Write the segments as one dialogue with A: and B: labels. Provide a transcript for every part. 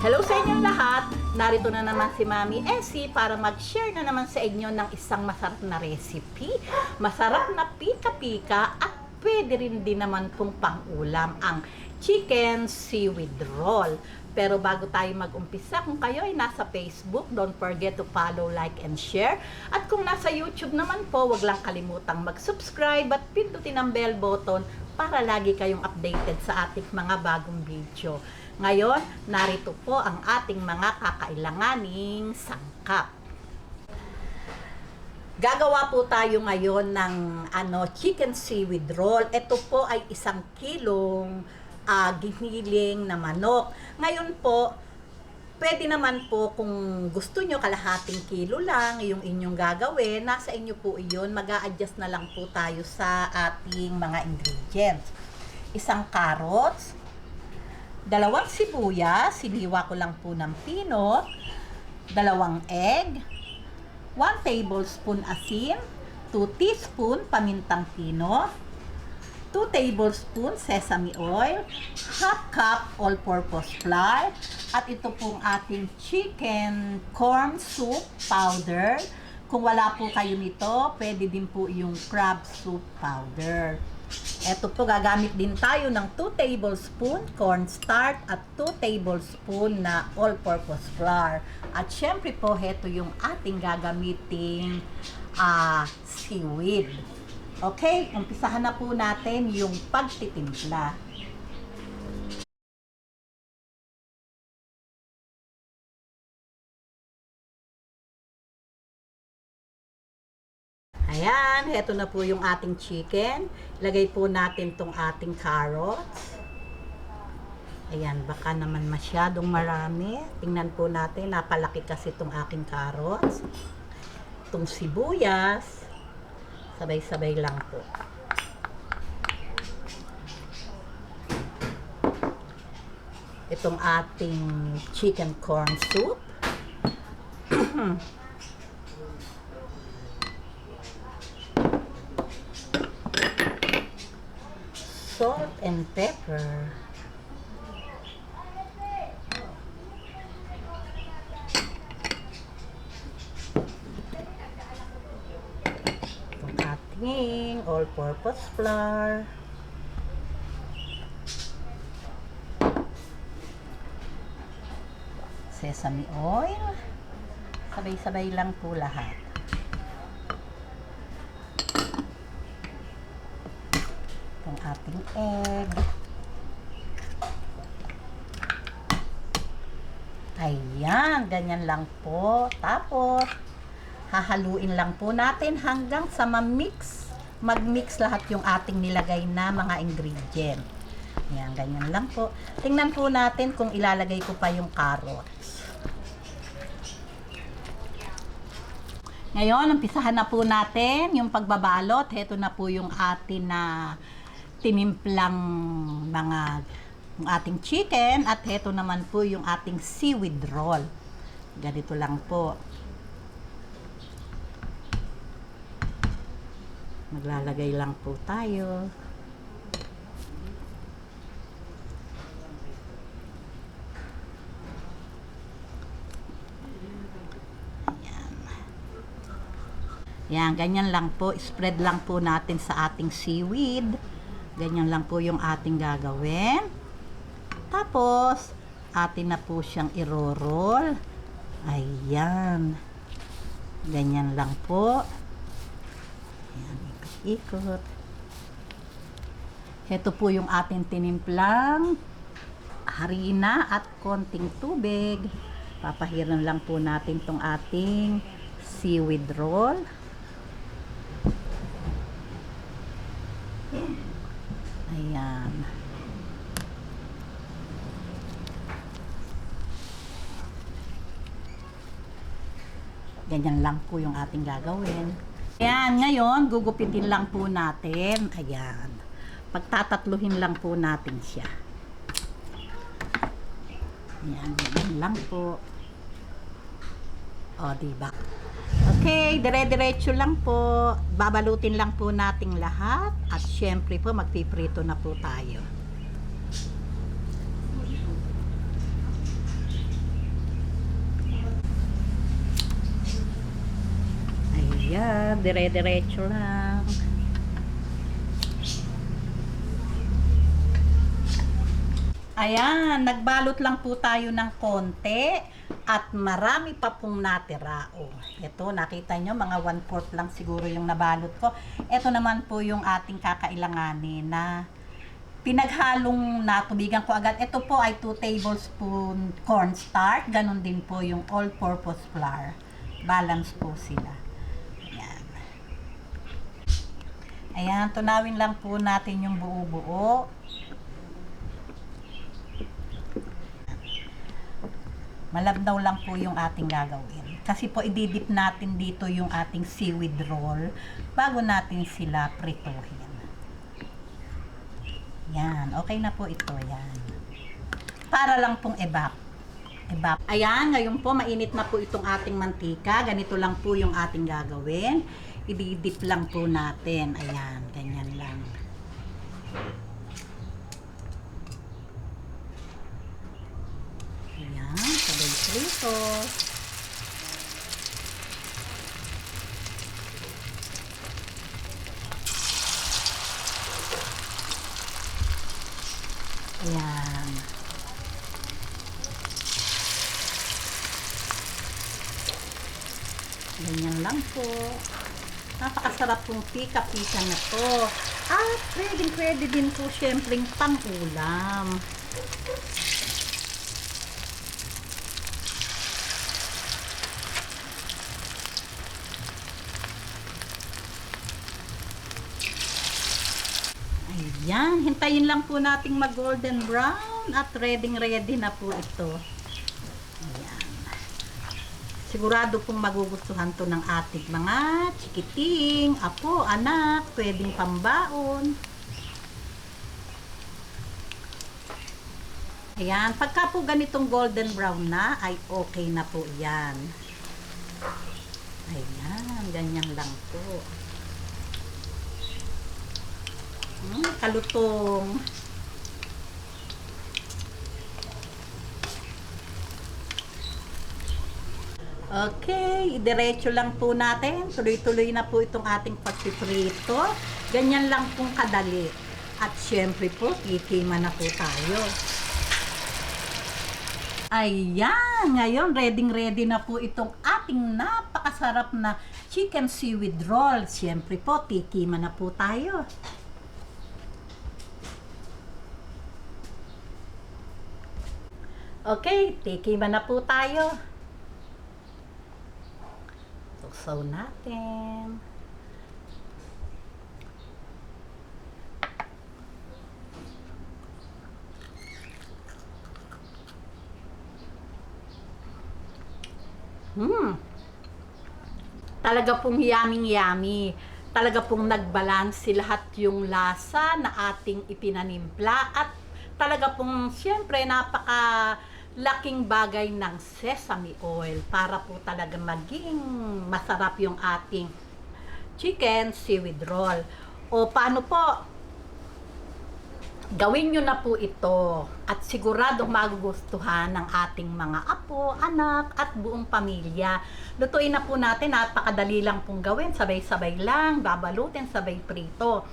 A: Hello sa inyong lahat! Narito na naman si Mami Essie para mag-share na naman sa inyo ng isang masarap na recipe. Masarap na pika-pika at pwede rin din naman pong pang-ulam ang chicken seaweed roll. Pero bago tayo mag-umpisa, kung kayo ay nasa Facebook, don't forget to follow, like, and share. At kung nasa YouTube naman po, wag lang kalimutang mag-subscribe at pindutin ang bell button para lagi kayong updated sa ating mga bagong video. Ngayon, narito po ang ating mga kakailanganing sangkap. Gagawa po tayo ngayon ng chicken seaweed roll. Ito po ay 1 kilong giniling na manok. Ngayon po, pwede naman po kung gusto nyo kalahating kilo lang yung inyong gagawin, nasa inyo po iyon. Mag-a-adjust na lang po tayo sa ating mga ingredients. 1 carrots, 2 sibuyas, siniwa ko lang po ng pinot, 2 egg, 1 tablespoon asin, 2 teaspoon pamintang pinot, 2 tablespoon sesame oil, 1/2 cup all-purpose flour, at ito pong ating chicken corn soup powder. Kung wala po kayo nito, pwede din po yung crab soup powder. Ito po, gagamit din tayo ng 2 tablespoon cornstarch at 2 tablespoon na all-purpose flour. At syempre po, ito yung ating gagamiting seaweed. Okay, umpisahan na po natin yung pagtitimpla. Ayan, heto na po yung ating chicken. Ilagay po natin tong ating carrots. Ayan, baka naman masyadong marami. Tingnan po natin, napalaki kasi itong aking carrots. Itong sibuyas, sabay-sabay lang po. Itong ating chicken corn soup. Salt and pepper. Itong ating all-purpose flour. Sesame oil. Sabay-sabay lang po lahat. Ang ating egg. Ayan, ganyan lang po. Tapos, hahaluin lang po natin hanggang sa mag-mix lahat yung ating nilagay na mga ingredient. Ayan, ganyan lang po. Tingnan po natin kung ilalagay ko pa yung carrots. Ngayon, umpisahan na po natin yung pagbabalot. Heto na po yung atin na tinimplang yung ating chicken, at heto naman po yung ating seaweed roll. Ganito lang po. Maglalagay lang po tayo. Yan, ganyan lang po. Spread lang po natin sa ating seaweed. Ganyan lang po yung ating gagawin. Tapos, atin na po siyang iro-roll. Ayan. Ganyan lang po. Ayan, ikot-ikot. Ito po yung ating tinimplang harina at konting tubig. Papahiran lang po natin tong ating seaweed roll. Ayan. Ganyan lang po yung ating gagawin. Ayan, ngayon, gugupitin lang po natin. Ayan. Pagtatatluhin lang po natin siya. Ayan, ganyan lang po. O, diba? Okay, dire-diretso lang po. Babalutin lang po nating lahat. At syempre po, magpiprito na po tayo. dire-diretso lang. Ayan, nagbalot lang po tayo ng konti at marami pa pong natira. Oh, ito, nakita nyo, mga 1/4 lang siguro yung nabalot ko. Ito naman po yung ating kakailanganin na pinaghalong natubigan ko agad. Ito po ay 2 tablespoon cornstarch. Ganon din po yung all-purpose flour. Balance po sila. Ayan. Ayan, tunawin lang po natin yung buo-buo. Malabnaw lang po yung ating gagawin. Kasi po ididip natin dito yung ating seaweed roll bago natin sila prituhin. Yan, okay na po ito. Yan. Para lang pong evap. Ayan, ngayon po mainit na po itong ating mantika. Ganito lang po yung ating gagawin. Ididip lang po natin. Ayan, ganyan lang. Ayan, sabay prito. Ayan. Ganyan lang po. Napakasarap pong pika-pika na to. At pwede din po syempleng pang-ulam. Ayan, hintayin lang po nating mag-golden brown at ready na po ito. Ayan. Sigurado pong magugustuhan to ng ating mga chikiting, apo, anak, pwedeng pambaon. Ayan, pagka po ganitong golden brown na, ay okay na po yan. Ayan, ganyan lang po. Kalutong. Okay, diretso lang po natin. Tuloy-tuloy na po itong ating pagpiprito. Ganyan lang pong kadali. At syempre po, kikima na po tayo. Ayan, ngayon ready na po itong ating napakasarap na chicken seaweed roll. Syempre po, tikima na po tayo. Okay, tikima na po tayo. Tuksaw natin. Talaga pong yummy. Talaga pong nagbalanse lahat yung lasa na ating ipinanimpla at talaga pong siyempre laking bagay ng sesame oil para po talaga maging masarap yung ating chicken seaweed roll. O paano po? Gawin nyo na po ito at siguradong magugustuhan ng ating mga apo, anak at buong pamilya. Lutuin na po natin, napakadali lang pong gawin, sabay-sabay lang, babalutin, sabay prito.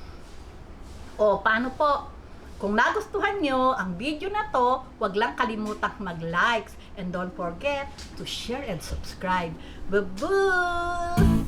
A: O paano po? Kung nagustuhan nyo ang video na to, huwag lang kalimutang mag-likes and don't forget to share and subscribe. Bye-bye!